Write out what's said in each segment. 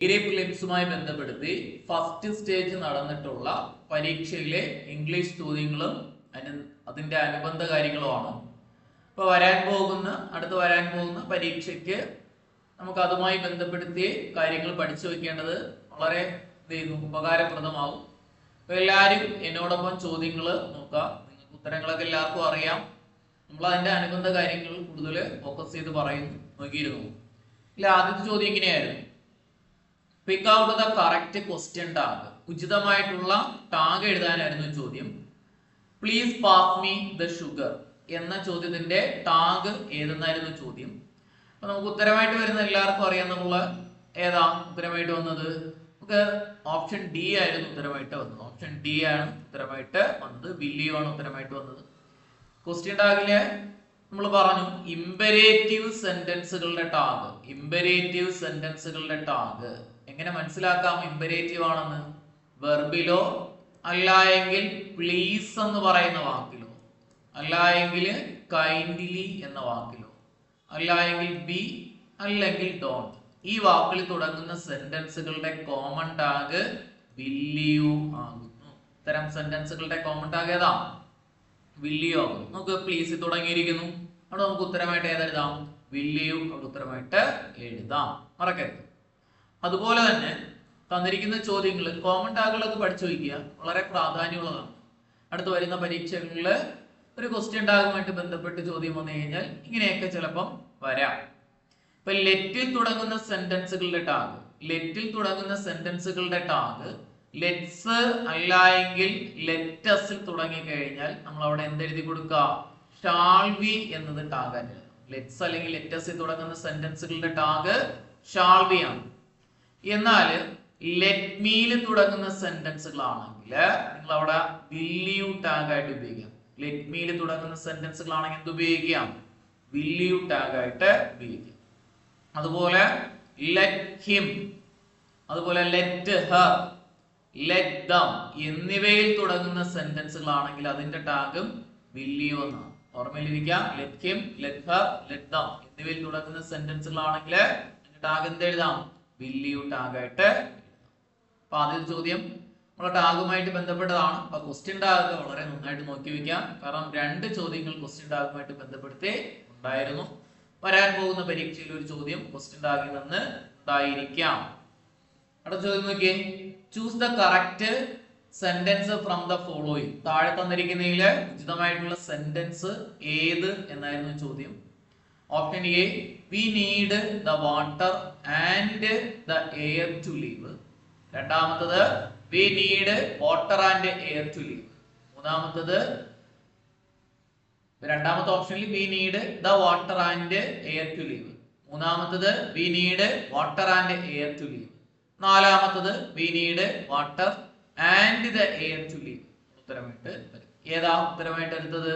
Degree പ്രിലിംസുമായി ബന്ധപ്പെടുത്തി first stage നടന്നിട്ടുള്ള പരീക്ഷയിലെ English ചോദ്യങ്ങളും അതിന്റെ അനുബന്ധ കാര്യങ്ങളുമാണ്. ഇപ്പൊ അടുത്ത് വരാൻ പോകുന്ന പരീക്ഷയ്ക്ക് നമുക്ക് അതുമായി ബന്ധപ്പെടുത്തിയ കാര്യങ്ങൾ പഠിച്ചു വെക്കേണ്ടത് വളരെ ഉപകാരപ്രദമാകും. അപ്പൊ എല്ലാവരും എന്നോടൊപ്പം ചോദ്യങ്ങൾ നോക്കുക. നിങ്ങൾക്ക് ഉത്തരങ്ങളൊക്കെ എല്ലാവർക്കും അറിയാം. നമ്മൾ അതിന്റെ അനുബന്ധ കാര്യങ്ങൾ കൂടുതൽ ഫോക്കസ് ചെയ്ത് നോക്കിയിരുന്നു. ആദ്യത്തെ ചോദ്യം ഇങ്ങനെയായിരുന്നു: pick out the correct question tag. ഉചിതമായിട്ടുള്ള ടാഗ് എഴുതാനായിരുന്നു ചോദ്യം. Please pass me the sugar എന്ന ചോദ്യത്തിന്റെ ടാഗ് ഏതെന്നായിരുന്നു ചോദ്യം. അപ്പൊ നമുക്ക് ഉത്തരമായിട്ട് വരുന്ന എല്ലാവർക്കും അറിയാം. ഏതാ ഉത്തരമായിട്ട് വന്നത്? നമുക്ക് ഓപ്ഷൻ ഡി ആയിരുന്നു ഉത്തരമായിട്ട് വന്നത്. ഓപ്ഷൻ ഡി ആണ് ഉത്തരമായിട്ട് വന്നത്. വില്ലിയോ ആണ് ഉത്തരമായിട്ട് വന്നത്. ക്വസ്റ്റ്യൻ ടാഗില് നമ്മൾ പറഞ്ഞു ഇമ്പരേറ്റീവ് സെന്റൻസുകളുടെ ടാഗ്. ഇമ്പരേറ്റീവ് സെന്റൻസുകളുടെ ടാഗ് എങ്ങനെ മനസ്സിലാക്കാം? ഇമ്പരേറ്റീവ് ആണെന്ന് വെർബിലോ അല്ല എങ്കിൽ പ്ലീസ് എന്ന് പറയുന്ന വാക്കിലോ അല്ല എങ്കിൽ കൈൻഡ്ലി എന്ന വാക്കിലോ അല്ല എങ്കിൽ ബി അല്ലെങ്കിൽ ഡോണ്ട് ഈ വാക്കിൽ തുടങ്ങുന്ന സെന്റൻസുകളുടെ കോമൺ ടാഗ് വില്ലിയു ആകുന്നു. ഇത്തരം സെന്റൻസുകളുടെ കോമൺ ടാഗ് ഏതാ? വില്ലിയു ആകുന്നു. നമുക്ക് പ്ലീസ് തുടങ്ങിയിരിക്കുന്നു. അവിടെ നമുക്ക് ഉത്തരമായിട്ട് ഏതെഴുതാം? വില്ലിയു അവിടെ ഉത്തരമായിട്ട് എഴുതാം. മറക്കരുത്. അതുപോലെ തന്നെ തന്നിരിക്കുന്ന ചോദ്യങ്ങൾ കോമൺ ടാഗുകളൊക്കെ പഠിച്ചു വയ്ക്കുക. വളരെ പ്രാധാന്യമുള്ളതാണ്. അടുത്ത് വരുന്ന പരീക്ഷകളിൽ ഒരു ക്വസ്റ്റ്യൻ ടാഗുമായിട്ട് ബന്ധപ്പെട്ട് ചോദ്യം വന്നു കഴിഞ്ഞാൽ ഇങ്ങനെയൊക്കെ ചിലപ്പം വരാം. ഇപ്പൊ ലെറ്റിൽ തുടങ്ങുന്ന സെന്റൻസുകളുടെ ടാഗ്. ലെറ്റിൽ തുടങ്ങുന്ന സെന്റൻസുകളുടെ ടാഗ് ലെറ്റ്സ് അല്ല എങ്കിൽ ലെറ്റസിൽ തുടങ്ങി കഴിഞ്ഞാൽ നമ്മൾ അവിടെ എന്തെഴുതി കൊടുക്കുക? ഷാൾ വി എന്നത് ടാഗ്. ലെറ്റ്സ് അല്ലെങ്കിൽ ലെറ്റസിൽ തുടങ്ങുന്ന സെന്റൻസുകളുടെ ടാഗ് ഷാൾ വി ആണ്. എന്നാൽ ലെറ്റ് മീൽ തുടങ്ങുന്ന സെന്റൻസുകളാണെങ്കിൽ നിങ്ങൾ അവിടെ വില്ലിയു ടാഗ് ആയിട്ട് ഉപയോഗിക്കാം. ലെറ്റ് മീൽ തുടങ്ങുന്ന സെന്റൻസുകളാണെങ്കിൽ എന്ത് ഉപയോഗിക്കാം? വില്ലിയു ടാഗ് ആയിട്ട് ഉപയോഗിക്കാം. അതുപോലെ ലെറ്റ് ഹിം, അതുപോലെ ലെറ്റ് ഹർ, ലെറ്റ് ദം എന്നിവയിൽ തുടങ്ങുന്ന സെന്റൻസുകളാണെങ്കിൽ അതിന്റെ ടാഗും വില്ലിയു എന്നാണ്. ഓർമ്മയിലിരിക്കാം. Let him, let her, let them എന്നിവയിൽ തുടങ്ങുന്ന സെന്റൻസുകളാണെങ്കിൽ അതിന്റെ ടാഗ് എന്ത് എഴുതാം? വില്ലിയു ടാഗ് ആയിട്ട്. അപ്പൊ ആദ്യത്തെ ചോദ്യം നമ്മുടെ ടാഗുമായിട്ട് ബന്ധപ്പെട്ടതാണ്. അപ്പൊ ക്വസ്റ്റ്യൻ ടാഗ് വളരെ നന്നായിട്ട് നോക്കി വെക്കാം. കാരണം 2 ചോദ്യങ്ങൾ ക്വസ്റ്റ്യൻ ടാഗുമായിട്ട് ബന്ധപ്പെടുത്തി ഉണ്ടായിരുന്നു. വരാൻ പോകുന്ന പരീക്ഷയിൽ ഒരു ചോദ്യം ക്വസ്റ്റ്യൻ ടാഗിൽ നിന്ന് ഉണ്ടായിരിക്കാം. അടുത്ത ചോദ്യം നോക്കിയേ. Choose the correct sentence from the following. താഴെ തന്നിരിക്കുന്നതില് ഉചിതമായിട്ടുള്ള സെന്റൻസ് ഏത് എന്നായിരുന്നു ചോദ്യം. Option A, we need the water and the air to live. രണ്ടാമത്തത് we need water and air to live. രണ്ടാമത്തെ ഓപ്ഷനിൽ we need the water and air to live. മൂന്നാമത്തത് we need water and air to live. നാലാമത്തത് we need water and the air to live. ഉത്തരമായിട്ട് ഏതാ ഉത്തരമായിട്ട് എടുത്തത്?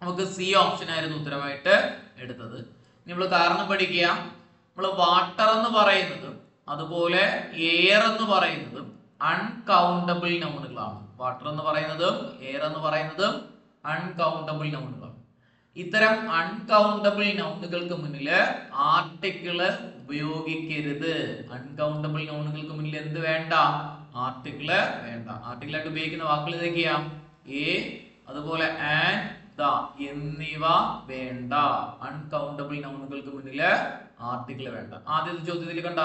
നമുക്ക് സി ഓപ്ഷൻ ആയിരുന്നു ഉത്തരമായിട്ട് എടുത്തത്. നമ്മൾ കാരണം പഠിക്കുക. നമ്മൾ വാട്ടർ എന്ന് പറയുന്നതും അതുപോലെ എയർ എന്ന് പറയുന്നതും അൺകൗണ്ടബിൾ നൗണുകളാണ്. വാട്ടർ എന്ന് പറയുന്നതും എയർ എന്ന് പറയുന്നതും അൺകൗണ്ടബിൾ നൗണുകളാണ്. ഇത്തരം അൺകൗണ്ടബിൾ നൗണുകൾക്ക് മുന്നിൽ ആർട്ടിക്കിള് ഉപയോഗിക്കരുത്. അൺകൗണ്ടബിൾ നൗണുകൾക്ക് മുന്നിൽ എന്ത് വേണ്ട? ആർട്ടിക്കിള് വേണ്ട. ആർട്ടിക്കിളായിട്ട് ഉപയോഗിക്കുന്ന വാക്കുകൾ ഏതൊക്കെയാ? എ, അതുപോലെ ആൻഡ്, എന്നിവ വേണ്ട. അൺകൗണ്ടബിൾ നൗണുകൾക്ക് മുന്നിൽ ആർട്ടിക്കിൾ വേണ്ട. ആദ്യത്തെ ചോദ്യത്തിൽ കണ്ട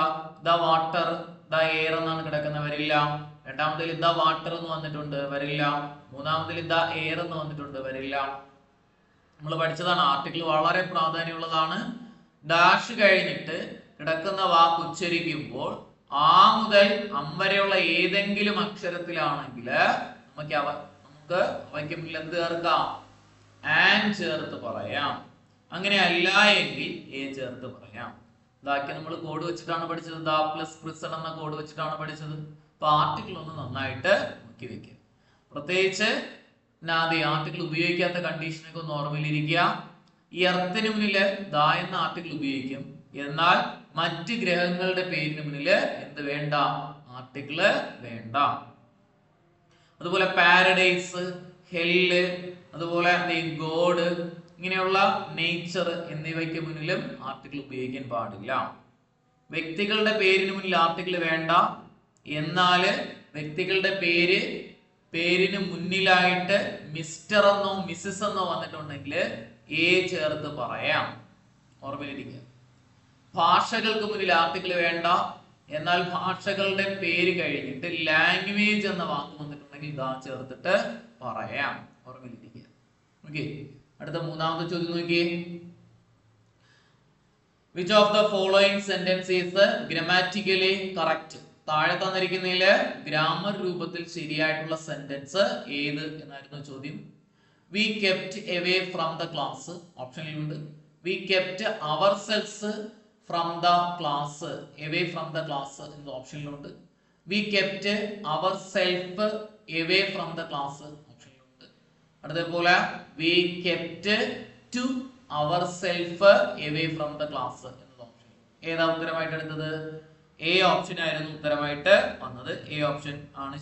ദ വാട്ടർ, ദ എയർ എന്നാണ് കിടക്കുന്ന, വരില്ല. രണ്ടാമത്തിൽ ദ വാട്ടർ എന്ന് വന്നിട്ടുണ്ട്, വരില്ല. മൂന്നാമത്തിൽ ദ എയർ എന്ന് വന്നിട്ടുണ്ട്, വരില്ല. നമ്മൾ പഠിച്ചതാണ് ആർട്ടിക്കിൾ വളരെ പ്രാധാന്യമുള്ളതാണ്. ഡാഷ് കഴിഞ്ഞിട്ട് കിടക്കുന്ന വാക്ക് ഉച്ചരിക്കുമ്പോൾ ആ മുതൽ അം വരെയുള്ള ഏതെങ്കിലും അക്ഷരത്തിലാണെങ്കിൽ നമുക്ക് അവയ്ക്ക് മുന്നിൽ എന്ത് ചേർക്കാം? ആൻഡ് ചേർത്ത് പറയാം. അങ്ങനെ അല്ല എങ്കിൽ എ ചേർത്ത് പറയാം. ഇതാക്കി നമ്മൾ കോഡ് വെച്ചിട്ടാണ് പഠിച്ചത്. ദ പ്ലസ് പ്രിസൺ എന്ന കോഡ് വെച്ചിട്ടാണ് പഠിച്ചത്. അപ്പൊ ആർട്ടിക്കിൾ ഒന്ന് നന്നായിട്ട് നോക്കി വെക്കുക. പ്രത്യേകിച്ച് ആർട്ടിക്കിൾ ഉപയോഗിക്കാത്ത കണ്ടീഷനൊക്കെ ഒന്ന് ഓർമ്മയിലിരിക്കുക. ഈ എർത്തിന് മുന്നിൽ ദ എന്ന ആർട്ടിക്കിൾ ഉപയോഗിക്കും. എന്നാൽ മറ്റ് ഗ്രഹങ്ങളുടെ പേരിന് മുന്നിൽ എന്ത് വേണ്ട? ആർട്ടിക്കിള് വേണ്ട. അതുപോലെ പാരഡൈസ്, ഹെല്ല്, അതുപോലെ ഗോഡ്, ഇങ്ങനെയുള്ള നേച്ചർ എന്നിവയ്ക്ക് മുന്നിലും ആർട്ടിക്കിൾ ഉപയോഗിക്കാൻ പാടില്ല. വ്യക്തികളുടെ പേരിന് മുന്നിൽ ആർട്ടിക്കിൾ വേണ്ട. എന്നാല് വ്യക്തികളുടെ പേരിന് മുന്നിലായിട്ട് മിസ്റ്റർ എന്നോ മിസ്സിസ് എന്നോ വന്നിട്ടുണ്ടെങ്കിൽ എ ചേർത്ത് പറയാം. ഓർമ്മയിലിരിക്കുക. ഭാഷകൾക്ക് മുന്നിൽ ആർട്ടിക്കിൾ വേണ്ട. എന്നാൽ ഭാഷകളുടെ പേര് കഴിഞ്ഞിട്ട് ലാംഗ്വേജ് എന്ന വാക്ക് വന്നിട്ടുണ്ടെങ്കിൽ ഇതാ ചേർത്തിട്ട് പറയാം. ഓർമ്മയിലിരിക്കുക. ഓക്കെ. അടുത്ത മൂന്നാമത്തെ ചോദ്യം നോക്കിയേ. Which of the following sentence is grammatically correct? താഴെ തന്നിരിക്കുന്നതില് ഗ്രാമർ രൂപത്തിൽ ശരിയായിട്ടുള്ള സെന്റൻസ് ഏത് എന്നായിരുന്നു ചോദ്യം. We kept away from the class. ഓപ്ഷനിലുണ്ട്. We kept ourselves from the class. Away from the class എന്ന ഓപ്ഷനിലുണ്ട്. We kept ourselves away from the class ഓപ്ഷനിലുണ്ട്. അതേപോലെ we kept to ourselves away from the class എന്ന option. ഏതാ ഉത്തരമായിട്ട് എടുത്തത്? A option ആയിരുന്നു ഉത്തരമായിട്ട് വന്നത്. A option ആണ്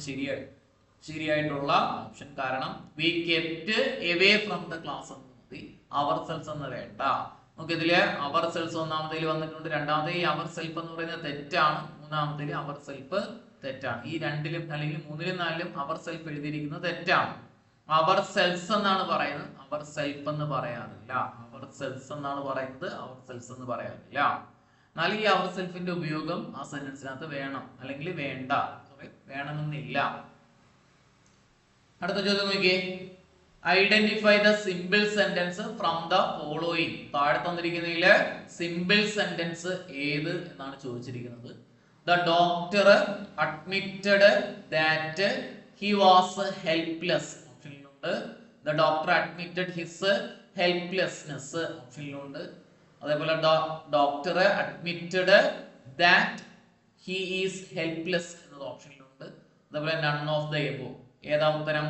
ശരിയായിട്ടുള്ള ഓപ്ഷൻ. കാരണം we kept away from the class എന്ന് മതി, ourselves എന്ന് വേണ്ട. നമുക്ക് ഇതില് ourselves ഒന്നാമത്തേൽ വന്നിട്ടുണ്ട്. രണ്ടാമത്തെ ഈ ourself എന്ന് പറയുന്നത് തെറ്റാണ്. മൂന്നാമത്തേൽ ourself തെറ്റാണ്. ഈ രണ്ടിലും അല്ലെങ്കിൽ മൂന്നിലും നാലിലും ourself എഴുതിയിരിക്കുന്നത് തെറ്റാണ്. അവർ സെൽസ് എന്നാണ് പറയുന്നത്, അവർ സെൽഫ് എന്ന് പറയാറില്ല. അവർ സെൽസ് എന്നാണ് പറയുന്നത്, അവർ സെൽസ് എന്ന് പറയാറില്ല. എന്നാൽ ഈ അവർ സെൽഫിന്റെ ഉപയോഗം ആ സെന്റൻസിനകത്ത് വേണം അല്ലെങ്കിൽ വേണ്ട, വേണമെന്നില്ല. അടുത്ത ചോദ്യം നോക്കിയേ. Identify the simple sentence from the following. താഴെ തന്നിരിക്കുന്നതില് സിമ്പിൾ സെന്റൻസ് ഏത് എന്നാണ് ചോദിച്ചിരിക്കുന്നത്. The doctor admitted that he was helpless. The doctor admitted his helplessness ഓപ്ഷനിലുണ്ട്. അതേപോലെ doctor admitted that he is helpless എന്നത് ഓപ്ഷനിലുണ്ട്. അതേപോലെ none of the above. ഏതാ ഉത്തരം?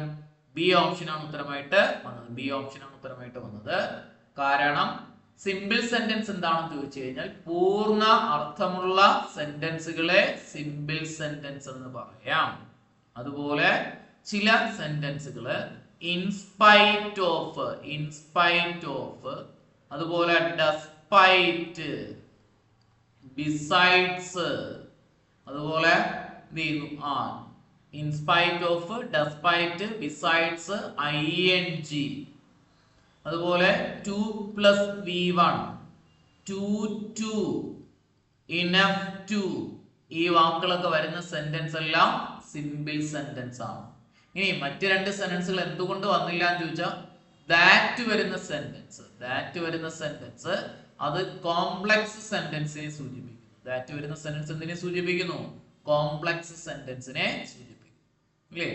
B option ആണ് ഉത്തരമായിട്ട് വന്നത്. ബി ഓപ്ഷൻ ആണ് ഉത്തരമായിട്ട് വന്നത്. കാരണം സിമ്പിൾ സെന്റൻസ് എന്താണെന്ന് ചോദിച്ചു കഴിഞ്ഞാൽ പൂർണ്ണ അർത്ഥമുള്ള സെന്റൻസുകളെ സിമ്പിൾ സെന്റൻസ് എന്ന് പറയാം. അതുപോലെ ചില സെന്റൻസുകള് in spite of, അതുപോലെ despite, besides, അതുപോലെ in spite of, despite, besides, ing, അതുപോലെ 2+v1, 2, enough to, ഈ വാക്കുകളൊക്കെ വരുന്ന സെന്റൻസ് എല്ലാം സിമ്പിൾ സെന്റൻസ് ആണ്. ഇനി മറ്റു രണ്ട് സെന്റൻസുകൾ എന്തുകൊണ്ട് വന്നില്ല എന്ന് ചോദിച്ചാൽ ദാറ്റ് വരുന്ന സെന്റൻസ് അത് കോംപ്ലക്സ് സെന്റൻസിനെ സൂചിപ്പിക്കുന്നു. ദാറ്റ് വരുന്ന സെന്റൻസ് എന്തിനെ സൂചിപ്പിക്കുന്നു? കോംപ്ലക്സ് സെന്റൻസിനെ സൂചിപ്പിക്കുന്നു. അല്ലേ?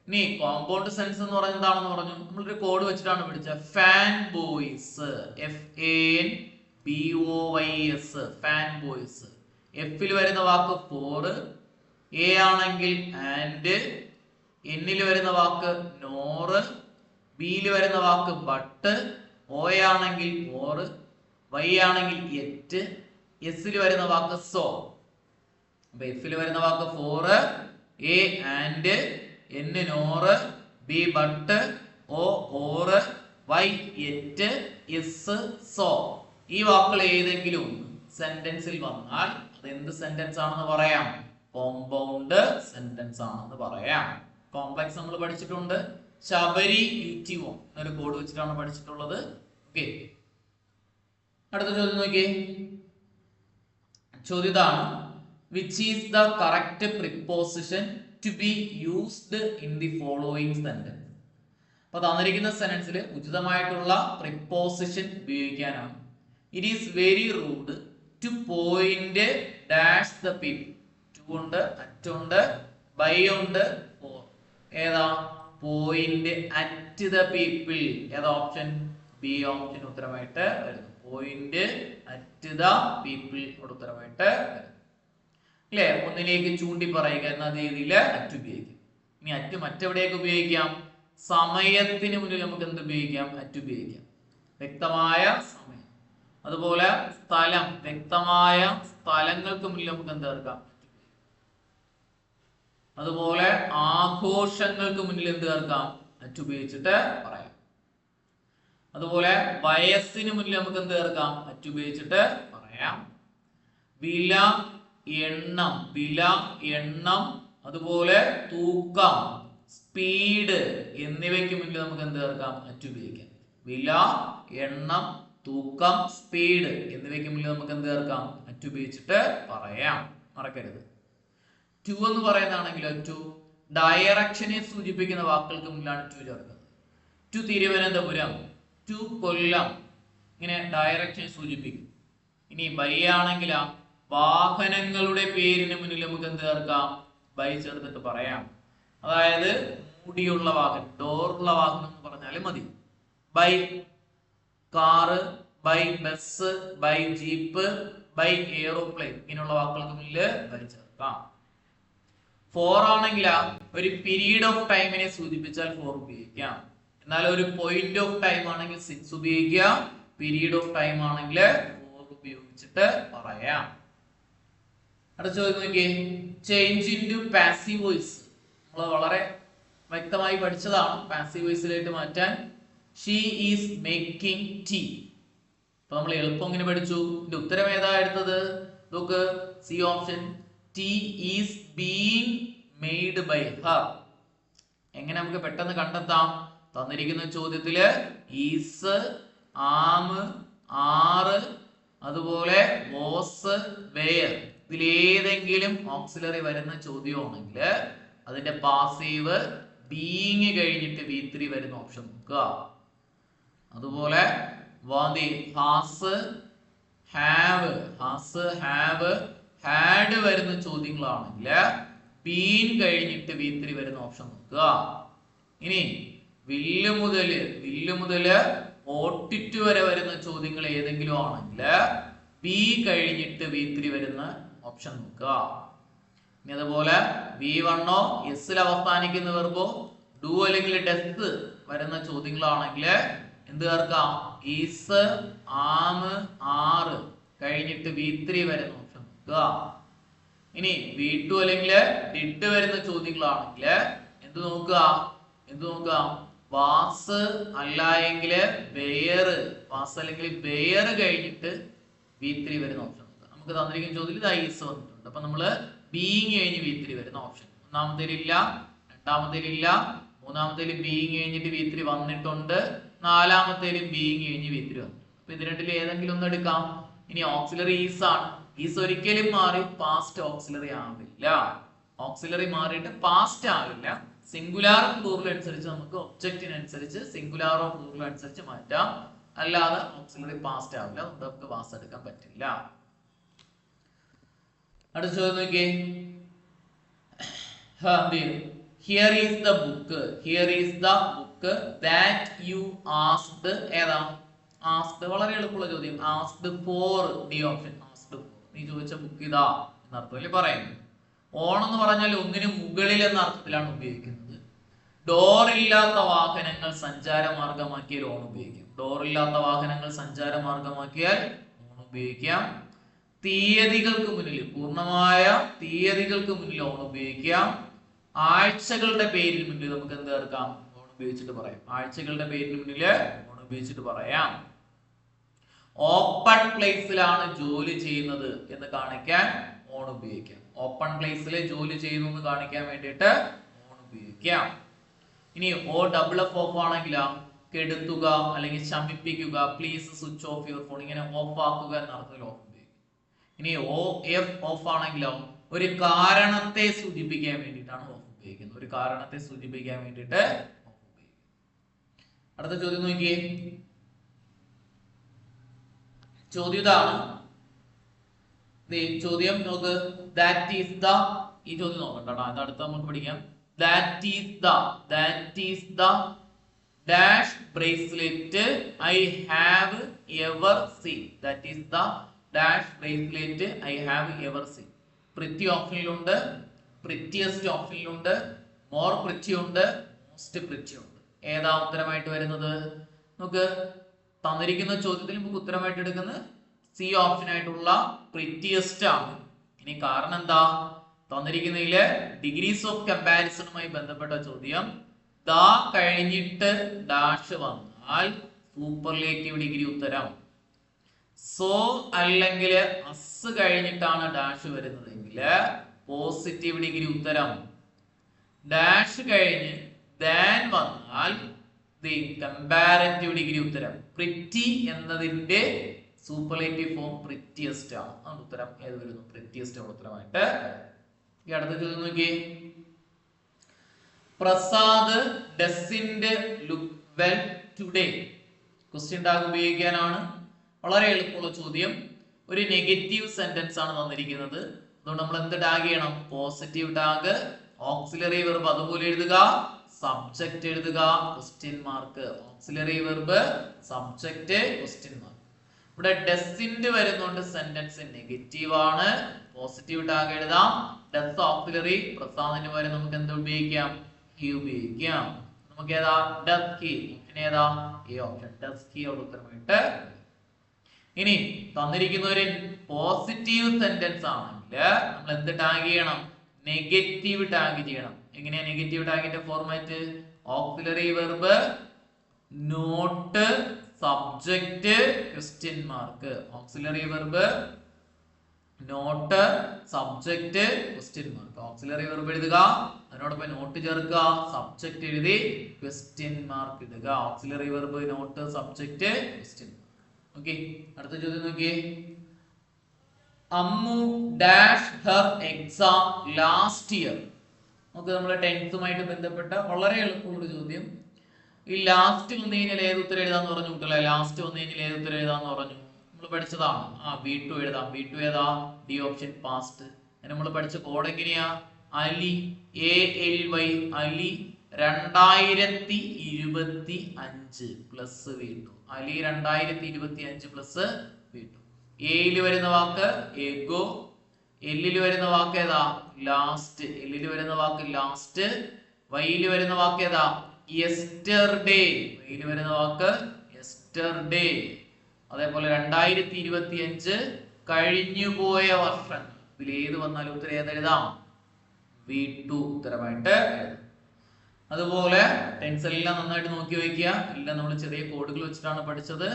ഇനി കോമ്പൗണ്ട് സെന്റൻസ് എന്ന് പറഞ്ഞാൽ എന്താണെന്ന് പറഞ്ഞു. നമ്മളൊരു കോഡ് വെച്ചിട്ടാണ് പഠിച്ചത്. Fan boys, FANBOYS, fan boys. എഫിൽ വരുന്ന വാക്ക് ഫോർ, എ ആണെങ്കിൽ ആൻഡ്, എന്നിൽ വരുന്ന വാക്ക് നോറ്, ബിയിൽ വരുന്ന വാക്ക് ബട്ട്, ഓ ആണെങ്കിൽ ഓർ, വൈ ആണെങ്കിൽ എറ്റ്, എസിൽ വരുന്ന വാക്ക് സോ. അപ്പൊ എഫിൽ വരുന്ന വാക്ക് for, A and, N nor, B but, O or, Y yet, S so. ഈ വാക്കുകൾ ഏതെങ്കിലും സെന്റൻസിൽ വന്നാൽ അത് എന്ത് സെന്റൻസ് ആണെന്ന് പറയാം? കോമ്പൗണ്ട് സെന്റൻസ് ആണെന്ന് പറയാം. കോംപ്ലക്സ് നമ്മൾ പഠിച്ചിട്ടുണ്ട്. ശബരി യുറ്റിവോ എന്നൊരു കോഡ് വെച്ചിട്ടാണ് പഠിച്ചിട്ടുള്ളത്. ഓക്കെ. അടുത്ത ചോദ്യം നോക്കിയേ. ചോദ്യം ഇതാണ്. Which is the correct preposition to be used in the following sentence? അപ്പൊ തന്നിരിക്കുന്ന സെന്റൻസിൽ ഉചിതമായിട്ടുള്ള പ്രിപ്പോസിഷൻ ഉപയോഗിക്കാനാണ്. It is very rude to point dash the people. To ഉണ്ട്, അറ്റ് ഉണ്ട്, ബൈ ഉണ്ട്, ഫോർ. ഏതാ? Point at the people. ഏതാ ഓപ്ഷൻ? ബി ഓപ്ഷൻ ഉത്തരമായിട്ട് വരുന്നു. പോയിന്റ് അറ്റ് ദ പീപ്പിൾ ഉത്തരമായിട്ട് വരുന്നു. അല്ലെ? ഒന്നിലേക്ക് ചൂണ്ടി പറയുക എന്ന രീതിയിൽ അറ്റ് ഉപയോഗിക്കും. ഇനി അറ്റ് മറ്റെവിടെയൊക്കെ ഉപയോഗിക്കാം? സമയത്തിന് മുന്നിൽ നമുക്ക് എന്ത് ഉപയോഗിക്കാം? അറ്റ് ഉപയോഗിക്കാം. വ്യക്തമായ സമയം. അതുപോലെ സ്ഥലം, വ്യക്തമായ സ്ഥലങ്ങൾക്ക് മുന്നിൽ നമുക്ക് എന്ത് ചേർക്കാം? അതുപോലെ ആഘോഷങ്ങൾക്ക് മുന്നിൽ എന്ത് ചേർക്കാം? അറ്റ് ഉപയോഗിച്ചിട്ട് പറയാം. അതുപോലെ വയസ്സിന് മുന്നിൽ നമുക്ക് എന്ത് ചേർക്കാം? അറ്റ് ഉപയോഗിച്ചിട്ട് പറയാം. വില എണ്ണം, വില, എണ്ണം, അതുപോലെ തൂക്കം, സ്പീഡ് എന്നിവയ്ക്ക് മുന്നിൽ നമുക്ക് എന്ത് ചേർക്കാം? അറ്റ് ഉപയോഗിക്കാം. വില, എണ്ണം, തൂക്കം, സ്പീഡ് എന്നിവയ്ക്ക് മുന്നിൽ നമുക്ക് എന്ത് ചേർക്കാം? അറ്റ് ഉപയോഗിച്ചിട്ട് പറയാം. മറക്കരുത്. ടു എന്ന് പറയുന്നതാണെങ്കിലോ ടു ഡയറക്ഷനെ സൂചിപ്പിക്കുന്ന വാക്കുകൾക്ക് മുന്നിലാണ് ടു ചേർക്കുന്നത്. ടു തിരുവനന്തപുരം, ടു കൊല്ലം, ഇങ്ങനെ ഡയറക്ഷനെ സൂചിപ്പിക്കും. ഇനി ബൈ ആണെങ്കിൽ വാഹനങ്ങളുടെ പേരിന് മുന്നിൽ നമുക്ക് എന്ത് ചേർക്കാം? ബൈ ചേർത്തിട്ട് പറയാം. അതായത് മൂടിയുള്ള വാഹനം, ഡോറുള്ള വാഹനം എന്ന് പറഞ്ഞാലും മതി. By car, by bus, by jeep, by aeroplane, ഇങ്ങനെയുള്ള വാക്കുകൾക്ക് മുന്നിൽ ബൈ ചേർക്കാം. ഫോർ ആണെങ്കിൽ ഒരു പീരീഡ് ഓഫ് ടൈമിനെ സൂചിപ്പിച്ചാൽ ഫോർ ഉപയോഗിക്കാം. എന്നാൽ ഒരു പോയിന്റ് ഓഫ് ടൈം ആണെങ്കിൽ 6 ഉപയോഗിക്കാം. പീരീഡ് ഓഫ് ടൈം ആണെങ്കിൽ 4 ഉപയോഗിച്ചിട്ട് പറയാം. അടുത്ത ചോദ്യം നോക്കിയേ. Change into passive voice നമ്മൾ വളരെ വ്യക്തമായി പഠിച്ചതാണ്. പാസീവ് വോയിസിലേക്ക് മാറ്റാൻ ഷീ ഈസ് മേക്കിംഗ് ടീ. അപ്പൊ നമ്മൾ എളുപ്പം ഇങ്ങനെ പഠിച്ചു. ഇതിന്റെ ഉത്തരം ഏതാ എടുത്തത്? നോക്ക്, C option. Tea is being made by her. എങ്ങനെ നമുക്ക് പെട്ടെന്ന് കണ്ടെത്താം? തന്നിരിക്കുന്ന ചോദ്യത്തില് ഈസ്, ആമ്, ആറ്, അതുപോലെ വാസ്, വെയർ ഇതിലേതെങ്കിലും ഓക്സിലറി വരുന്ന ചോദ്യമാണെങ്കിൽ അതിന്റെ പാസീവ് ബീയിങ് കഴിഞ്ഞിട്ട് V3 വരുന്ന ഓപ്ഷൻ നോക്കുക. അതുപോലെ ഹാസ്, ഹാവ്, ഹാഡ് വരുന്ന ചോദ്യങ്ങളാണെങ്കിൽ ബീൻ കഴിഞ്ഞിട്ട് V3 വരുന്ന ഓപ്ഷൻ നോക്കുക. ഇനി വില്ല് മുതല് ഓട്ടിറ്റ് വരെ വരുന്ന ചോദ്യങ്ങൾ ഏതെങ്കിലും ആണെങ്കിൽ ബി കഴിഞ്ഞിട്ട് V3 വരുന്ന ഓപ്ഷൻ നോക്കുക. ഇനി അതുപോലെ V1 എസ്സിൽ അവസാനിക്കുന്ന വെർബോ ഡു അല്ലെങ്കിൽ ഡെസ് വരുന്ന ചോദ്യങ്ങളാണെങ്കിൽ എന്ത് ചേർക്കാം? ഈസ്, ആമ്, ആറ് കഴിഞ്ഞിട്ട് V3 വരുന്ന ഓപ്ഷൻ നോക്കുക. ഇനി V2 അല്ലെങ്കിൽ ഡിഡ് വരുന്ന ചോദ്യങ്ങളാണെങ്കിൽ എന്ത് നോക്കുക? വാസ് അല്ല എങ്കിൽ ബെയർ, വാസ് അല്ലെങ്കിൽ ബെയർ കഴിഞ്ഞിട്ട് V3 വരുന്ന ഓപ്ഷൻ നോക്കുക. നമുക്ക് തന്നിരിക്കുന്ന ചോദ്യത്തിൽ ഈസ് വന്നിട്ടുണ്ട്. അപ്പൊ നമ്മള് ബീയിങ് കഴിഞ്ഞ് V3 വരുന്ന ഓപ്ഷൻ ഒന്നാമത്തേലില്ല, രണ്ടാമത്തേലില്ല, മൂന്നാമത്തേലും ബീയിങ് കഴിഞ്ഞിട്ട് V3 വന്നിട്ടുണ്ട്, നാലാമത്തേലും ബീയിങ് കഴിഞ്ഞ് V3 വന്നു. അപ്പൊ ഇത് രണ്ടിൽ ഏതെങ്കിലും ഒന്ന് എടുക്കാം. ഇനി ഓക്സിലറി ഈസ് ആണ്. ഈസ് ഒരിക്കലും മാറി പാസ്റ്റ് ഓക്സിലറി ആവില്ല. ഓക്സിലറി മാറിയിട്ട് പാസ്റ്റ് ആവില്ല. സിംഗുലാറും പ്ലൂറലും അനുസരിച്ച് നമുക്ക് ഒബ്ജക്റ്റിനനുസരിച്ച് സിംഗുലാറോ പ്ലൂറലോ അനുസരിച്ച് മാറ്റാം. അല്ലാതെ ഓക്സിലറി പാസ്റ്റ് ആവില്ല. അതുകൊണ്ട് നമുക്ക് പാസ് എടുക്കാൻ പറ്റില്ല. അടുത്ത ചോദ്യം നോക്കിയേ. Here is the book that you asked. ഏതാ ആസ്ക്ഡ്? വളരെ എളുപ്പമുള്ള ചോദ്യം. Asked four, D option. Asked four, നീ ചോദിച്ച ബുക്ക് ഇതാ എന്നർത്ഥത്തിൽ പറയുന്നു. ഓൺ എന്ന് പറഞ്ഞാൽ ഒന്നിന് മുകളിൽ എന്ന അർത്ഥത്തിലാണ് ഉപയോഗിക്കുന്നത്. ഡോർ ഇല്ലാത്ത വാഹനങ്ങൾ സഞ്ചാരമാർഗമാക്കിയാൽ ഓൺ ഉപയോഗിക്കാം. ഡോർ ഇല്ലാത്ത വാഹനങ്ങൾ സഞ്ചാരമാർഗമാക്കിയാൽ ഓൺ ഉപയോഗിക്കാം. തീയതികൾക്ക് മുന്നിൽ, പൂർണ്ണമായ തീയതികൾക്ക് മുന്നിൽ ഓൺ ഉപയോഗിക്കാം. ആഴ്ചകളുടെ പേരിന് മുന്നിൽ നമുക്ക് എന്ത് ചേർക്കാം? ഓൺ ഉപയോഗിച്ചിട്ട് പറയാം. ആഴ്ചകളുടെ പേരിന് മുന്നിൽ ഓൺ ഉപയോഗിച്ചിട്ട് പറയാം. ഓപ്പൺ പ്ലേസിലാണ് ജോലി ചെയ്യുന്നത് എന്ന് കാണിക്കാൻ ഓൺ ഉപയോഗിക്കാം. ഓപ്പൺ പ്ലേസിൽ ജോലി ചെയ്യുന്നു എന്ന് കാണിക്കാൻ വേണ്ടിയിട്ട് ഓൺ ഉപയോഗിക്കാം. ഇനി OFF ആണെങ്കിലോ കെടുത്തുക അല്ലെങ്കിൽ ശമിപ്പിക്കുക, please switch off your phone, ഇങ്ങനെ ഓഫ് ആക്കുക എന്ന അർത്ഥത്തിൽ ഓഫ് ഉപയോഗിക്കും. ഇനി OF ആണെങ്കിലോ ഒരു കാരണത്തെ സൂചിപ്പിക്കാൻ വേണ്ടിയിട്ടാണ് ഓഫ് ഉപയോഗിക്കുന്നത്. ഒരു കാരണത്തെ സൂചിപ്പിക്കാൻ വേണ്ടിയിട്ട് ഓഫ് ഉപയോഗിക്കും. അടുത്ത ചോദ്യം നോക്കിയേ. ചോദ്യം ഇതാണ്. ചോദ്യം നോക്ക്. ദാറ്റ് ഈസ് ദ, ഈ ചോദ്യം നോക്കണ്ട, അത് അടുത്ത നമുക്ക് പഠിക്കാം. That is the dash bracelet I have ever seen. That is the dash bracelet I have ever seen. Pretty ഓപ്ഷനിലുണ്ട്, പ്രിറ്റിയസ്റ്റ് ഓപ്ഷനിലുണ്ട്, മോർ പ്രിറ്റി ഉണ്ട്, മോസ്റ്റ് പ്രിറ്റി ഉണ്ട്. ഏതാ ഉത്തരമായിട്ട് വരുന്നത്? നമുക്ക് തന്നിരിക്കുന്ന ചോദ്യത്തിൽ നമുക്ക് ഉത്തരമായിട്ട് എടുക്കുന്നത് സി ഓപ്ഷൻ ആയിട്ടുള്ള പ്രിറ്റിയസ്റ്റ് ആണ്. ഇനി കാരണം എന്താ? തന്നിരിക്കുന്നതില് ഡിഗ്രീസ് ഓഫ് കമ്പാരിസണുമായി ബന്ധപ്പെട്ട ചോദ്യം. ദാ കഴിഞ്ഞിട്ട് ഡാഷ് വന്നാൽ സൂപ്പർലേറ്റീവ് ഡിഗ്രി ഉത്തരം. സോ അല്ലെങ്കിൽ അസ് കഴിഞ്ഞിട്ടാണ് ഡാഷ് വരുന്നതെങ്കിൽ പോസിറ്റീവ് ഡിഗ്രി ഉത്തരം. ഡാഷ് കഴിഞ്ഞ് ദാൻ വന്നാൽ ദി കമ്പാരറ്റീവ് ഡിഗ്രി ഉത്തരം. പ്രിറ്റി എന്നതിന്റെ സൂപ്പർലേറ്റീവ് ഫോം പ്രിറ്റിയസ്റ്റ് ആണ്. അത് ഉത്തരം ഏത് വരുന്നു? പ്രിറ്റിയസ്റ്റ് ഉത്തരമായിട്ട്. ഈ അടുത്ത ചോദ്യം നോക്കിയേ. Prasad doesn't look well today. Question tag ഉപയോഗിക്കാനാണ്. വളരെ എളുപ്പമുള്ള ചോദ്യം. ഒരു നെഗറ്റീവ് സെന്റൻസ് ആണ് തന്നിരിക്കുന്നത്. അതുകൊണ്ട് നമ്മൾ എന്ത് ടാഗ് ചെയ്യണം? പോസിറ്റീവ് ടാഗ്, ഓക്സിലറി വെർബ് അതുപോലെ എഴുതുക, സബ്ജക്റ്റ് എഴുതുക, question mark. Auxiliary verb, subject, question mark. ഇവിടെ ഡസിന്റ് വരുന്നുണ്ട്, സെന്റൻസ് നെഗറ്റീവ് ആണ്. പോസിറ്റീവ് ടാഗ് എഴുതാം. ഡസ് ഓക്സിലറി, പ്രസാദിന് വരെ നമുക്ക് എന്ത് ഉപയോഗിക്കാം? ഹി ഉപയോഗിക്കാം. നമുക്ക് ഏതാ? Does he. ഏതാ? ഈ ഓപ്ഷൻ ഡസ് ഹി ഉത്തരമായിട്ട്. ഇനി തന്നിരിക്കുന്ന ഒരു പോസിറ്റീവ് സെന്റൻസ് ആണെങ്കിൽ നമ്മൾ എന്ത് ടാഗ് ചെയ്യണം? നെഗറ്റീവ് ടാഗ് ചെയ്യണം. എങ്ങനെയാ നെഗറ്റീവ് ടാഗിന്റെ format? Auxiliary verb, not, subject, question mark. Auxiliary verb, not, subject, question mark. Auxiliary verb എഴുതുക, അതിനോടൊപ്പം നോട്ട് ചേർക്കുക, സബ്ജക്റ്റ് എഴുതി ക്വസ്റ്റ്യൻ മാർക്ക് ഇടുക. Auxiliary verb, not, subject, question. Okay, അടുത്ത ചോദ്യം നോക്കിയേ. Ammu dash her exam last year. നമുക്ക് നമ്മുടെ ടെൻത്തുമായിട്ട് ബന്ധപ്പെട്ട വളരെ എളുപ്പമുള്ള ചോദ്യം. ഈ ലാസ്റ്റ് വന്നു കഴിഞ്ഞാൽ ഏത് ഉത്തരം എഴുതാന്ന് പറഞ്ഞു കുട്ടികളെ? ലാസ്റ്റ് വന്നു കഴിഞ്ഞാൽ ഏത് ഉത്തരം എഴുതാന്ന് പറഞ്ഞു? നമ്മൾ പഠിച്ചതാണ്. V2 എഴുതാം. V2 ഏതാ? D option past. നമ്മൾ പഠിച്ച കോഡ് എങ്ങനെയാ? Ali, ALY, Ali 2025 plus V2. Ali 2025 plus V2. എയിൽ വരുന്ന വാക്ക് എഗോ, എല്ലിൽ വരുന്ന വാക്ക് ഏതാ? ലാസ്റ്റ്. എല്ലിൽ വരുന്ന വാക്ക് ലാസ്റ്റ്. വൈയിൽ വരുന്ന വാക്ക് ഏതാ? യെസ്റ്റർഡേ. വൈയിൽ വരുന്ന വാക്ക് യെസ്റ്റർഡേ. അതേപോലെ 2025 കഴിഞ്ഞുപോയ വർഷം. ഇതിൽ ഏത് വന്നാലും ഉത്തരം ഏതെഴുതാം? V2 ഉത്തരമായിട്ട് എഴുതാം. അതുപോലെ ടെൻസ് എല്ലാം നന്നായിട്ട് നോക്കി വയ്ക്കുക. എല്ലാം നമ്മൾ ചെറിയ കോഡുകൾ വെച്ചിട്ടാണ് പഠിച്ചത്.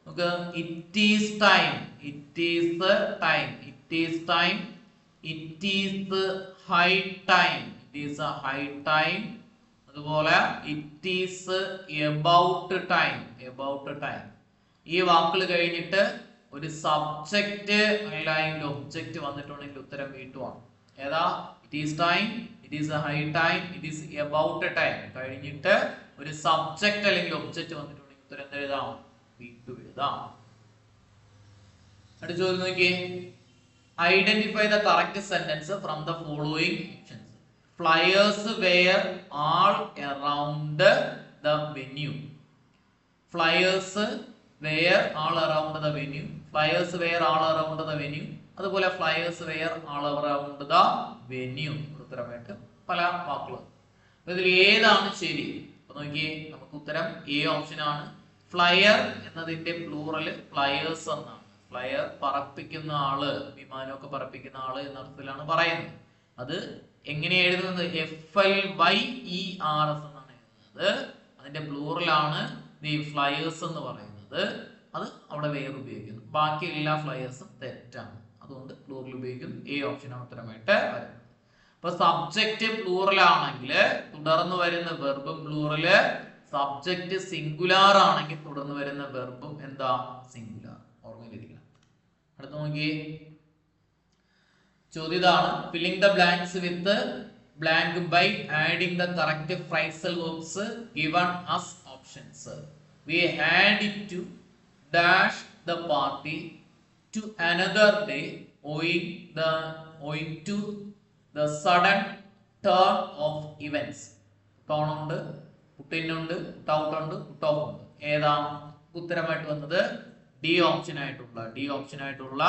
നമുക്ക് it is time, it is time, it is time, it is high time, it is a high time. അതുപോലെ it is about time, about time. ഈ വാക്കുകൾ കഴിഞ്ഞിട്ട് ഒരു സബ്ജക്റ്റ് അല്ലെങ്കിൽ ഒബ്ജക്റ്റ് വന്നിട്ടുണ്ടെങ്കിൽ ഉത്തരം V2 ആണ്. ഏതാ? It is time, it is a high time, it is about time കഴിഞ്ഞിട്ട് ഒരു സബ്ജക്റ്റ് അല്ലെങ്കിൽ ഒബ്ജക്റ്റ് വന്നിട്ടുണ്ടെങ്കിൽ ഉത്തരം എന്തെഴുതാം? V2 എഴുതാം. അടുത്ത ചോദ്യം നോക്കിയേ. Identify the correct sentence from the following options. Flyers were all around the venue. Flyers were all around the venue. Flyers were all around the venue. അതുപോലെ flyers were all around the venue. ഉത്തരമായിട്ട് പല വാക്കുകൾ. ഇതിൽ ഏതാണ് ശരി? അപ്പൊ നോക്കിയേ, നമുക്ക് ഉത്തരം എ ഓപ്ഷൻ ആണ്. ഫ്ലയർ എന്നതിന്റെ പ്ലൂറൽ ഫ്ലയേഴ്സ് എന്നാണ്. ഫ്ലയർ പറപ്പിക്കുന്ന ആള്, വിമാനമൊക്കെ പറപ്പിക്കുന്ന ആള് എന്ന അർത്ഥത്തിലാണ് പറയുന്നത്. അത് എങ്ങനെ എഴുതുന്നത്? FLYERS എന്നാണ് എഴുതുന്നത്. അതിന്റെ പ്ലൂറലാണ് ദി ഫ്ലയേഴ്സ് എന്ന് പറയുന്നത്. അത് അവിടെ വേറെ ഉപയോഗിക്കുന്നു. ബാക്കി എല്ലാ ഫ്ലയേഴ്സും തെറ്റാണ്. അതുകൊണ്ട് പ്ലൂറൽ ഉപയോഗിക്കുന്നു. എ ഓപ്ഷനാണ് ഉത്തരമായിട്ട് വരുന്നത്. അപ്പൊ സബ്ജക്റ്റ് പ്ലൂറൽ ആണെങ്കിൽ തുടർന്ന് വരുന്ന വെർബും പ്ലൂറല്, സബ്ജക്റ്റ് സിംഗുലാർ ആണെങ്കിൽ തുടർന്ന് വരുന്ന വെർബും എന്താ? സിംഗുലാർ. ഓർമ്മയിലിരിക്കണം. അടുത്ത നോക്കിയേ, ചോദ്യം ഇതാണ്. Filling the blanks with blank by adding the correct phrasal verbs given as options. We had to dash the party to another day owing to the sudden turn of events. Turn ഉണ്ട്, put in ഉണ്ട്, put out ഉണ്ട്, put off ഉണ്ട്. ഏതാ ഉത്തരമായിട്ട് വന്നത്? D option ആയിട്ടുള്ള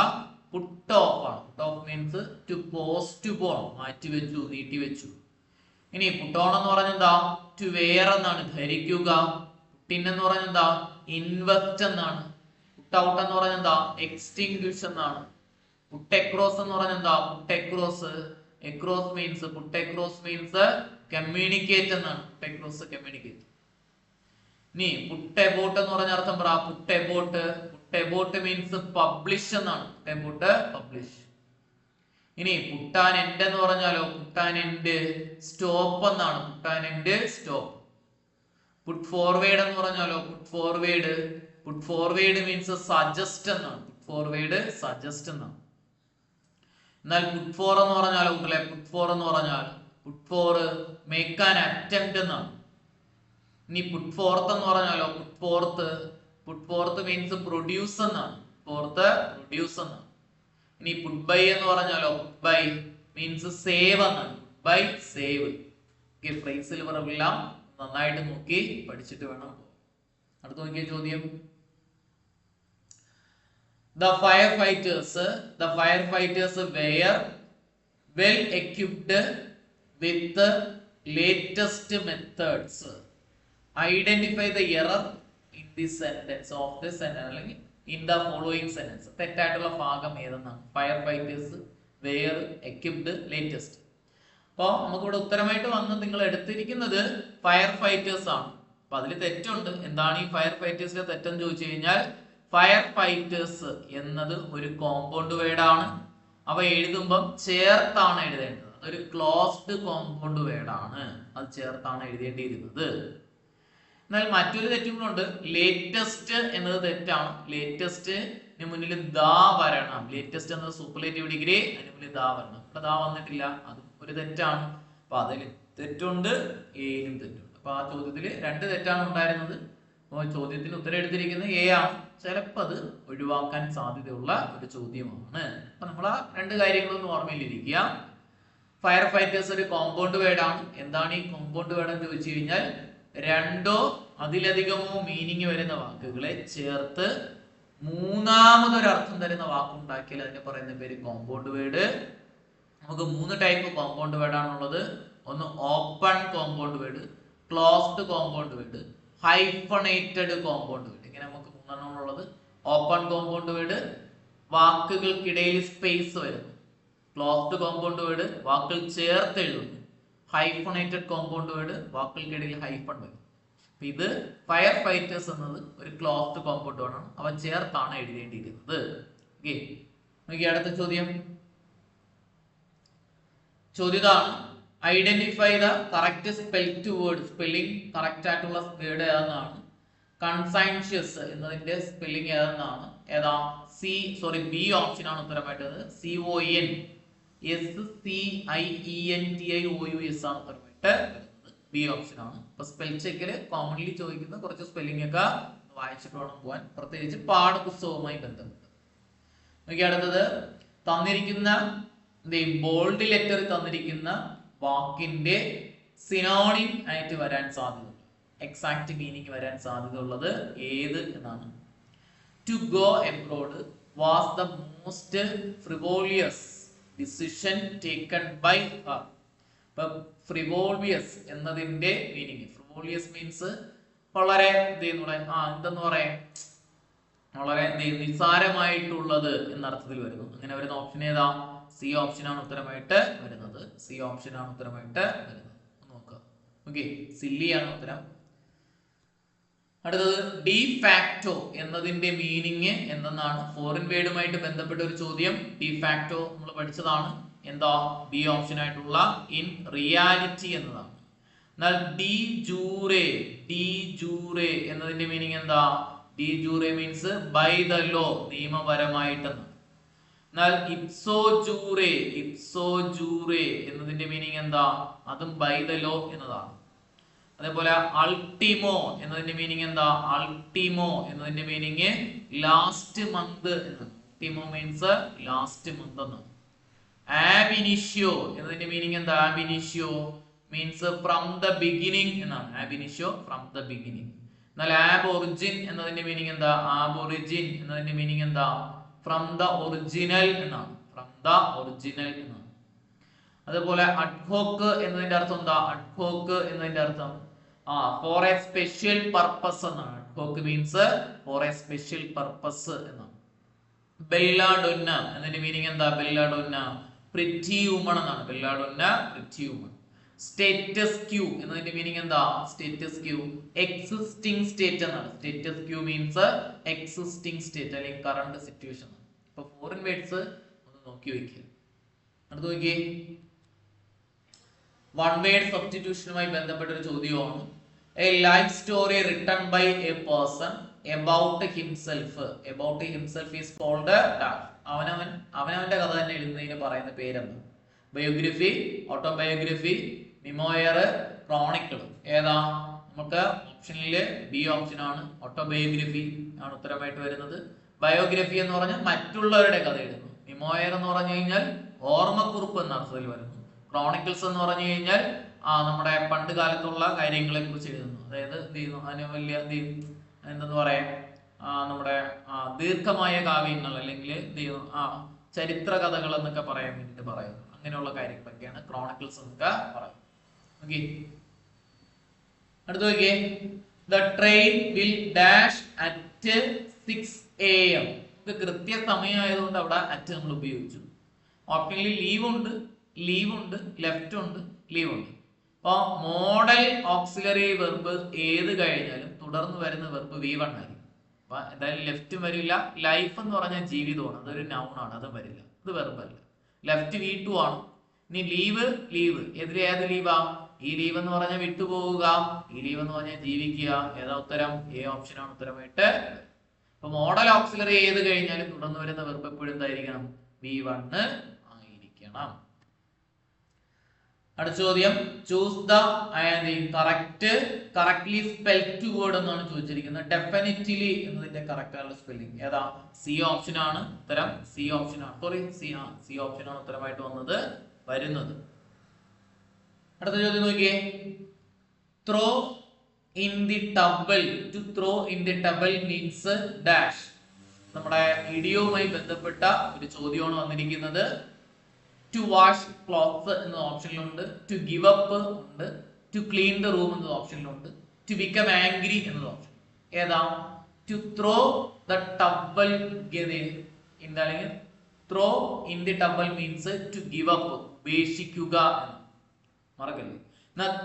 put off ആണ്. Put off means to postpone, മാറ്റി വെച്ചു, നീട്ടി വെച്ചു. ഇനി put on എന്ന് പറഞ്ഞാൽ എന്താ? to wear എന്നാണ്, ധരിക്കുക. put in എന്ന് പറഞ്ഞാൽ എന്താ? invest എന്നാണ്. put out എന്ന് പറഞ്ഞാൽ എന്താ? extinguish എന്നാണ്. put across എന്ന് പറഞ്ഞാൽ എന്താ? put across means communicate എന്നാണ്. put across communicate. ഇനി put about എന്ന് പറഞ്ഞ അർത്ഥം പറ. put ടെബോട്ട് മീൻസ് പബ്ലിഷ് എന്നാണ്. Debut publish. ഇനി പുട്ടാൻ എൻഡ് എന്ന് പറഞ്ഞാലോ പുട്ടാൻ എൻഡ് സ്റ്റോപ്പ് എന്നാണ്. Put an end stop. Put forward എന്ന് പറഞ്ഞാലോ put forward. Put forward means suggest എന്നാണ്. പുട്ട് ഫോർവേഡ് സജസ്റ്റ് എന്നാണ്. എന്നാൽ പുട്ട് ഫോർ എന്ന് പറഞ്ഞാലോ കുട്ടികളെ പുട്ട് ഫോർ എന്ന് പറഞ്ഞാൽ put for make an attempt എന്നാണ്. ഇനി പുട്ട് ഫോർത്ത് എന്ന് പറഞ്ഞാലോ പുട്ട് ഫോർത്ത് മീൻസ് പ്രൊഡ്യൂസ് എന്നാണ്. ഫോർത്ത് പ്രൊഡ്യൂസ് എന്നാണ്. ഇനി പുട്ട് ബൈ എന്ന് പറഞ്ഞാലോ പുട്ട് ബൈ മീൻസ് സേവ് എന്നാണ്. By save. ഫ്രേസിൽ എല്ലാം നന്നായിട്ട് നോക്കി പഠിച്ചിട്ട് വേണം. അടുത്ത നോക്കിയ ചോദ്യം. The firefighters were well equipped with the latest methods. Identify the error in the sentence of the sentence in the following sentence. തെറ്റായിട്ടുള്ള ഭാഗം ഏതെന്നാണ്. Fire fighters were equipped latest. അപ്പോൾ നമുക്കിവിടെ ഉത്തരമായിട്ട് വന്ന് നിങ്ങൾ എടുത്തിരിക്കുന്നത് ഫയർ ഫൈറ്റേഴ്സ് ആണ്. അപ്പൊ അതിൽ തെറ്റുണ്ട്. എന്താണ് ഈ ഫയർ ഫൈറ്റേഴ്സിലെ തെറ്റെന്ന് ചോദിച്ചു കഴിഞ്ഞാൽ ഫയർ ഫൈറ്റേഴ്സ് എന്നത് ഒരു കോമ്പൗണ്ട് വേർഡ് ആണ്. അവ എഴുതുമ്പം ചേർത്താണ് എഴുതേണ്ടത്. അതൊരു ക്ലോസ്ഡ് കോമ്പൗണ്ട് വേർഡ് ആണ്. അത് ചേർത്താണ് എഴുതേണ്ടിയിരുന്നത്. എന്നാൽ മറ്റൊരു തെറ്റും കൂടെ ഉണ്ട്. ലേറ്റസ്റ്റ് എന്നത് തെറ്റാണ്. ലേറ്റസ്റ്റിന് മുന്നിൽ ദാ വരണം. ലേറ്റസ്റ്റ് എന്നത് സൂപ്പർലേറ്റീവ് ഡിഗ്രി, അതിന് മുന്നിൽ ദാ വരണം. ഇവിടെ ദാ വന്നിട്ടില്ല. അതും ഒരു തെറ്റാണ്. അപ്പൊ അതിൽ തെറ്റുണ്ട്, എയിലും തെറ്റുണ്ട്. അപ്പൊ ആ ചോദ്യത്തിൽ 2 തെറ്റാണ് ഉണ്ടായിരുന്നത്. അപ്പോൾ ചോദ്യത്തിന് ഉത്തരം എടുത്തിരിക്കുന്നത് എ ആണ്. ചിലപ്പോൾ അത് ഒഴിവാക്കാൻ സാധ്യതയുള്ള ഒരു ചോദ്യമാണ്. അപ്പൊ നമ്മൾ ആ 2 കാര്യങ്ങളൊന്നും ഓർമ്മയിലിരിക്കുക. ഫയർ ഫൈറ്റേഴ്സ് ഒരു കോമ്പൗണ്ട് വേർഡ് ആണ്. എന്താണ് ഈ കോമ്പൗണ്ട് വേർഡ് എന്ന് ചോദിച്ചു കഴിഞ്ഞാൽ 2ഓ അതിലധികമോ മീനിങ് വരുന്ന വാക്കുകളെ ചേർത്ത് മൂന്നാമതൊരു അർത്ഥം തരുന്ന വാക്കുണ്ടാക്കിയാൽ അതിനെ പറയുന്ന പേര് കോമ്പൗണ്ട് വേർഡ്. നമുക്ക് 3 ടൈപ്പ് കോമ്പൗണ്ട് വേർഡ് ആണുള്ളത്. ഒന്ന് open compound word, closed compound word, hyphenated compound word. ഇങ്ങനെ നമുക്ക് 3 എണ്ണം ഉള്ളത്. ഓപ്പൺ കോമ്പൗണ്ട് വേർഡ് വാക്കുകൾക്കിടയിൽ സ്പേസ് വരുന്നു. ക്ലോസ്ഡ് കോമ്പൗണ്ട് വേർഡ് വാക്കുകൾ ചേർത്ത് എഴുതുന്നു. ഹൈഫണേറ്റഡ് കോമ്പൗണ്ട് വേർഡ് വാക്കുകൾക്കിടയിൽ ഹൈഫൺ വരും. ഇത് ഫയർ ഫൈറ്റേഴ്സ് എന്നത് ഒരു ക്ലോസ്ഡ് കോമ്പൗണ്ട് വേർഡ് ആണ്. അവ ചേർത്താണ് എഴുതേണ്ടിയിരുന്നത്. ഓക്കെ, അടുത്ത ചോദ്യം. ചോദ്യതാണ് identify the correct spelled word. Spelling correct ആയിട്ടുള്ള വേർഡ് ഏതെന്നാണ്. കൺസൈൻഷ്യസ് എന്നതിന്റെ സ്പെല്ലിംഗ് ഏതെന്നാണ്. ബി ഓപ്ഷൻ ആണ് ഉത്തരമായിട്ടത്. CONSCIENTIOUS ആണ് ഉത്തരമായിട്ട് വരുന്നത്. ബി ഓപ്ഷൻ ആണ്. അപ്പൊ സ്പെൽ ചെക്കില് കോമൺലി ചോദിക്കുന്ന കുറച്ച് സ്പെല്ലിംഗ് ഒക്കെ വായിച്ചിട്ട് വേണം പോവാൻ, പ്രത്യേകിച്ച് പാഠപുസ്തകവുമായി ബന്ധപ്പെട്ട്. നോക്കി അടുത്തത്. തന്നിരിക്കുന്ന ബോൾഡ് ലെറ്റർ തന്നിരിക്കുന്ന വാക്കിന്റെ സിനോണിം ആയിട്ട് വരാൻ സാധ്യത, എക്സാക്ട് മീനിങ് വരാൻ സാധ്യത ഉള്ളത് ഏത് എന്നാണ്. To go abroad was the most frivolous decision taken by her. ഇപ്പൊ ഫ്രിവോളിയസ് എന്നതിന്റെ മീനിങ്, ഫ്രിവോളിയസ് മീൻസ് വളരെ എന്തെന്ന് പറയാ വളരെ നിസ്സാരമായിട്ടുള്ളത് എന്നർത്ഥത്തിൽ വരുന്നു. അങ്ങനെ വരുന്ന ഓപ്ഷൻ ഏതാ? സി ഓപ്ഷൻ ആണ് ഉത്തരമായിട്ട് വരുന്നത്. നോക്കുക. ഓക്കെ, സില്ലി ആണ് ഉത്തരം. അടുത്തത് ഡി ഫാക്ടോ എന്നതിന്റെ മീനിങ് എന്തെന്നാണ്. ഫോറിൻ വേർഡുമായിട്ട് ബന്ധപ്പെട്ട ഒരു ചോദ്യം. ഡി ഫാക്ടോ നമ്മൾ പഠിച്ചതാണ്. എന്താ? ബി ഓപ്ഷൻ ആയിട്ടുള്ള ഇൻ റിയാലിറ്റി എന്നതാണ്. എന്നാൽ ഡി ജൂറേ എന്നതിന്റെ മീനിങ് എന്താ? De jure means by the law, നിയമപരമായിട്ടെന്ന്. എന്നാൽ ഇപ്സോ ജൂറേ എന്നതിന്റെ മീനിങ് എന്താ? അതും ബൈ ദ ലോ എന്നതാണ്. അതേപോലെ അൾട്ടിമോ എന്നതിന്റെ മീനിങ് എന്താ? അൾട്ടിമോ എന്നതിന്റെ മീനിങ് ലാസ്റ്റ് മന്ത് എന്നാണ്. അൾട്ടിമോ മീൻസ് ലാസ്റ്റ് മന്ത് എന്നാണ്. ആബിനിഷ്യോ എന്നതിന്റെ മീനിങ് എന്താ? ആബിനിഷ്യോ മീൻസ് ഫ്രം ദ ബിഗിനിങ് എന്നാണ്. ആബിനിഷ്യോ ഫ്രം ദ ബിഗിനിങ്. എന്നാൽ ആബ് ഒറിജിൻ എന്നതിന്റെ മീനിങ് എന്താ? ആബൊറിജിൻ എന്നതിന്റെ മീനിങ് എന്താ? ഫ്രം ദ ഒറിജിനൽ എന്നാണ്. അതേപോലെ അഡ്ഹോക്ക് എന്നതിന്റെ അർത്ഥം എന്താ? അഡ്ഹോക്ക് എന്നതിന്റെ അർത്ഥം ഫോർ എ സ്പെഷ്യൽ പർപ്പസ് എന്നാണ്. Ad hoc means for a special purpose എന്നാണ്. ബെല്ലാഡൊന്ന എന്നതിന്റെ മീനിങ് എന്താ? ബെല്ലാഡൊന്ന പ്രിറ്റി വുമൺ എന്നാണ്. Belladonna pretty woman. Status quo എന്നതിന്റെ മീനിങ് എന്താ? സ്റ്റേറ്റസ് ക്യൂ എക്സിസ്റ്റിംഗ് സ്റ്റേറ്റ് എന്നാണ്. Status quo means existing state അല്ലെങ്കിൽ കറണ്ട് സിറ്റുവേഷൻ. ഇപ്പൊ ഫോറിൻ വേർഡ്സ് ഒന്ന് നോക്കി വെക്കുക. അടുത്ത് നോക്കിയേ, വൺ വേർഡ് സബ്സ്റ്റിറ്റ്യൂഷനുമായി ബന്ധപ്പെട്ട ഒരു ചോദ്യമാണ്. A life story written by a person about himself. About himself is called അവനവന്റെ കഥ തന്നെ എഴുതുന്നതിന് പറയുന്ന പേരെന്താ? Biography, autobiography, memoir, chronicle. ഏതാ? നമുക്ക് ഓപ്ഷനില് ബി ഓപ്ഷൻ ആണ്, ഓട്ടോബയോഗ്രഫി ആണ് ഉത്തരമായിട്ട് വരുന്നത്. ബയോഗ്രഫി എന്ന് പറഞ്ഞാൽ മറ്റുള്ളവരുടെ കഥ എഴുതുന്നു. മിമോയർ എന്ന് പറഞ്ഞു കഴിഞ്ഞാൽ ഓർമ്മക്കുറിപ്പ് എന്ന അർത്ഥത്തിൽ വരുന്നു. ക്രോണിക്കിൾസ് എന്ന് പറഞ്ഞു കഴിഞ്ഞാൽ നമ്മുടെ പണ്ട് കാലത്തുള്ള കാര്യങ്ങളെ കുറിച്ച് എഴുതുന്നു. അതായത് എന്ത് ചെയ്യുന്നു, അതിന് വലിയ എന്തെന്ന് പറയാ, നമ്മുടെ ദീർഘമായ കാവ്യങ്ങൾ അല്ലെങ്കിൽ എന്ത് ചെയ്യുന്നു, ചരിത്ര കഥകൾ എന്നൊക്കെ പറയാൻ വേണ്ടിട്ട് പറയുന്നു. അങ്ങനെയുള്ള കാര്യങ്ങളൊക്കെയാണ് ക്രോണിക്കിൾസ് എന്നൊക്കെ പറയുന്നത്. ഓക്കെ, അടുത്ത നോക്കിയേ, the train will dash at 6 AM. ഇത് കൃത്യ സമയമായതുകൊണ്ട് അവിടെ അറ്റ് നമ്മൾ ഉപയോഗിച്ചു. ഓപ്ഷനിൽ ലീവ് ഉണ്ട്, ലെഫ്റ്റ് ഉണ്ട്, ലീവ് ഉണ്ട്. അപ്പൊ മോഡൽ ഓക്സിലറി വെർബ് ഏത് കഴിഞ്ഞാലും തുടർന്ന് വരുന്ന വെർബ് V1 ആയിരിക്കും. അപ്പൊ എന്തായാലും ലെഫ്റ്റും വരില്ല. ലൈഫ് എന്ന് പറഞ്ഞാൽ ജീവിതമാണ്, അതൊരു നൗൺ ആണ്, അതും വരില്ല, അത് വെർബല്ല. ലെഫ്റ്റ് V2 ആണ്. ഇനി ലീവ് ഏത് ലീവാ? ഈ ലീവ് എന്ന് പറഞ്ഞാൽ വിട്ടുപോവുക, ഈ ലീവ് എന്ന് പറഞ്ഞാൽ ജീവിക്കുക. ഏതാ ഉത്തരം? എ ഓപ്ഷൻ ആണ് ഉത്തരമായിട്ട്. അപ്പൊ മോഡൽ ഓക്സിലറി ഏത് കഴിഞ്ഞാലും തുടർന്ന് വരുന്ന വെർബ് എപ്പോഴും എന്തായിരിക്കണം? V1 ആയിരിക്കണം. അടുത്ത ചോദ്യം, choose the correctly spelled word എന്നാണ് ചോദിച്ചിരിക്കുന്നത്. ഡെഫിനിറ്റ്ലി എന്നതിന്റെ കറക്റ്റ് ആയിട്ടുള്ള സ്പെല്ലിംഗ് ഏതാ? സി ഓപ്ഷൻ ആണ് ഉത്തരം. സി ഓപ്ഷൻ ആണ് ഉത്തരമായിട്ട് വരുന്നത്. അടുത്ത ചോദ്യം നോക്കിയേ, throw in the towel. To throw in the towel means dash. നമ്മുടെ ഇഡിയോവുമായി ബന്ധപ്പെട്ട ഒരു ചോദ്യമാണ് വന്നിരിക്കുന്നത്. ടു വാഷ് ക്ലോത്ത്സ് എന്ന ഓപ്ഷനിലുണ്ട്, ടു ഗിവ് അപ്പ് ഉണ്ട്, ടു ക്ലീൻ ദ റൂം എന്നത് ഓപ്ഷനിലുണ്ട്, ടു ബിക്കം ആംഗ്രി എന്നത് ഓപ്ഷൻ. ഏതാ? ടു ത്രോ ദ ടബിൾ അല്ലെങ്കിൽ throw in the towel means to give up, ഉപേക്ഷിക്കുക എന്ന് മറക്കല്ലേ.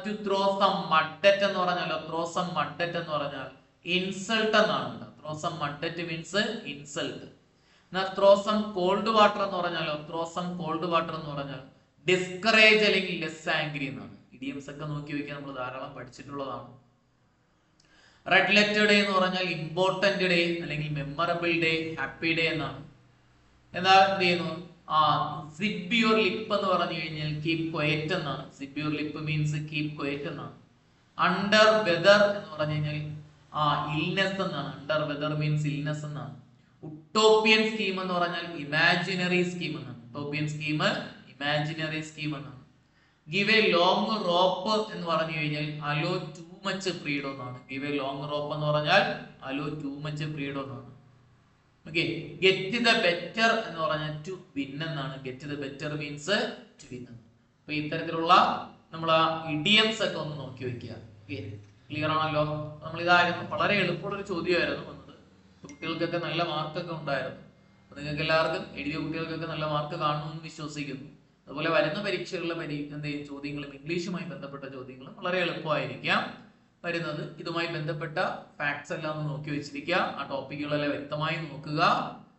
ടു ത്രോ സം മഡ്ഡറ്റ് എന്ന് പറഞ്ഞാലോ, ത്രോ സം മഡ്ഡറ്റ് എന്ന് പറഞ്ഞാൽ ഇൻസൾട്ട് എന്നാണ്. Throw some mud at means insult. Throw some cold water എന്ന് പറഞ്ഞാലോ, ത്രോ സം കോൾഡ് വാട്ടർ എന്ന് പറഞ്ഞാൽ ഡിസ്കറേജ് അല്ലെങ്കിൽ ലെസ് ആംഗ്രി എന്നാണ്. ഇഡിയംസ് ഒക്കെ നോക്കി വെക്കാൻ നമ്മൾ ധാരാളം പഠിച്ചിട്ടുള്ളതാണ്. റെഡ് ലെറ്റർ ഡേ എന്ന് പറഞ്ഞാൽ ഇമ്പോർട്ടന്റ് ഡേ അല്ലെങ്കിൽ മെമ്മറബിൾ ഡേ, ഹാപ്പി ഡേ എന്നാണ്. എന്താ എന്ത് ചെയ്യുന്നു? സിപ്പ് യുവർ ലിപ്പ് എന്ന് പറഞ്ഞു കഴിഞ്ഞാൽ കീപ് ക്വയറ്റ് എന്നാണ്. Zip your lip means keep quiet എന്നാണ്. അണ്ടർ വെദർ എന്ന് പറഞ്ഞു കഴിഞ്ഞാൽ ഇൽനെസ് എന്നാണ്. അണ്ടർ വെദർ മീൻസ് ഇൽനെസ് എന്നാണ്. ഉട്ടോപ്പിയൻ സ്കീം എന്ന് പറഞ്ഞാൽ ഇമാജിനറി സ്കീം എന്നാണ്. ഉട്ടോപ്പിയൻ സ്കീം ഇമാജിനറി സ്കീം എന്നാണ്. ഗിവ് എ ലോങ് റോപ്പ് എന്ന് പറഞ്ഞു കഴിഞ്ഞാൽ അലോ ടു മച്ച് ഫ്രീഡം എന്നാണ്. ഗിവ് എ ലോങ് റോപ്പ് എന്ന് പറഞ്ഞാൽ അലോ ടു മച്ച് ഫ്രീഡം എന്നാണ്. ഓക്കെ, ഗെറ്റ് ദ ബെറ്റർ എന്ന് പറഞ്ഞാൽ ടു വിൻ എന്നാണ്. Get the better means to win. അപ്പൊ ഇത്തരത്തിലുള്ള നമ്മൾ ഇഡിയംസ് ഒക്കെ ഒന്ന് നോക്കി വെക്കുക. ക്ലിയർ ആണല്ലോ? നമ്മൾ ഇതായിരുന്നു, വളരെ എളുപ്പമുള്ള ഒരു ചോദ്യമായിരുന്നു വന്നത്. കുട്ടികൾക്കൊക്കെ നല്ല മാർക്കൊക്കെ ഉണ്ടായിരുന്നു. അപ്പൊ നിങ്ങൾക്ക് എല്ലാവർക്കും എഴുതിയ കുട്ടികൾക്കൊക്കെ നല്ല മാർക്ക് കാണുമെന്ന് വിശ്വസിക്കുന്നു. അതുപോലെ വരുന്ന പരീക്ഷകളിലെ ചോദ്യങ്ങളും ഇംഗ്ലീഷുമായി ബന്ധപ്പെട്ട ചോദ്യങ്ങളും വളരെ എളുപ്പമായിരിക്കാം വരുന്നത്. ഇതുമായി ബന്ധപ്പെട്ട ഫാക്ട്സ് എല്ലാം ഒന്ന് നോക്കി വെച്ചിരിക്കുക. ആ ടോപ്പിക്കുകളെല്ലാം വ്യക്തമായി നോക്കുക.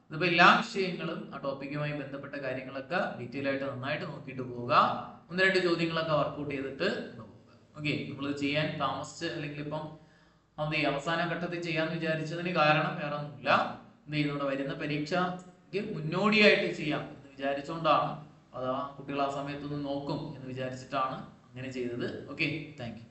ഇതിപ്പോ എല്ലാ വിഷയങ്ങളും ആ ടോപ്പിക്കുമായി ബന്ധപ്പെട്ട കാര്യങ്ങളൊക്കെ ഡീറ്റെയിൽ ആയിട്ട് നന്നായിട്ട് നോക്കിയിട്ട് പോവുക. 1-2 ചോദ്യങ്ങളൊക്കെ വർക്ക്ഔട്ട് ചെയ്തിട്ട് പോവുക. ഓക്കെ, നമ്മളിത് ചെയ്യാൻ താമസിച്ച് അല്ലെങ്കിൽ ഇപ്പം അവസാന ഘട്ടത്തിൽ ചെയ്യാന്ന് വിചാരിച്ചതിന് കാരണം വേറെ ഒന്നുമില്ല. എന്ത് ചെയ്യുന്നുണ്ട്, വരുന്ന പരീക്ഷയ്ക്ക് മുന്നോടിയായിട്ട് ചെയ്യാം എന്ന് വിചാരിച്ചുകൊണ്ടാണ്. അതാ കുട്ടികൾ ആ സമയത്തൊന്ന് നോക്കും എന്ന് വിചാരിച്ചിട്ടാണ് അങ്ങനെ ചെയ്തത്. Okay, thank you.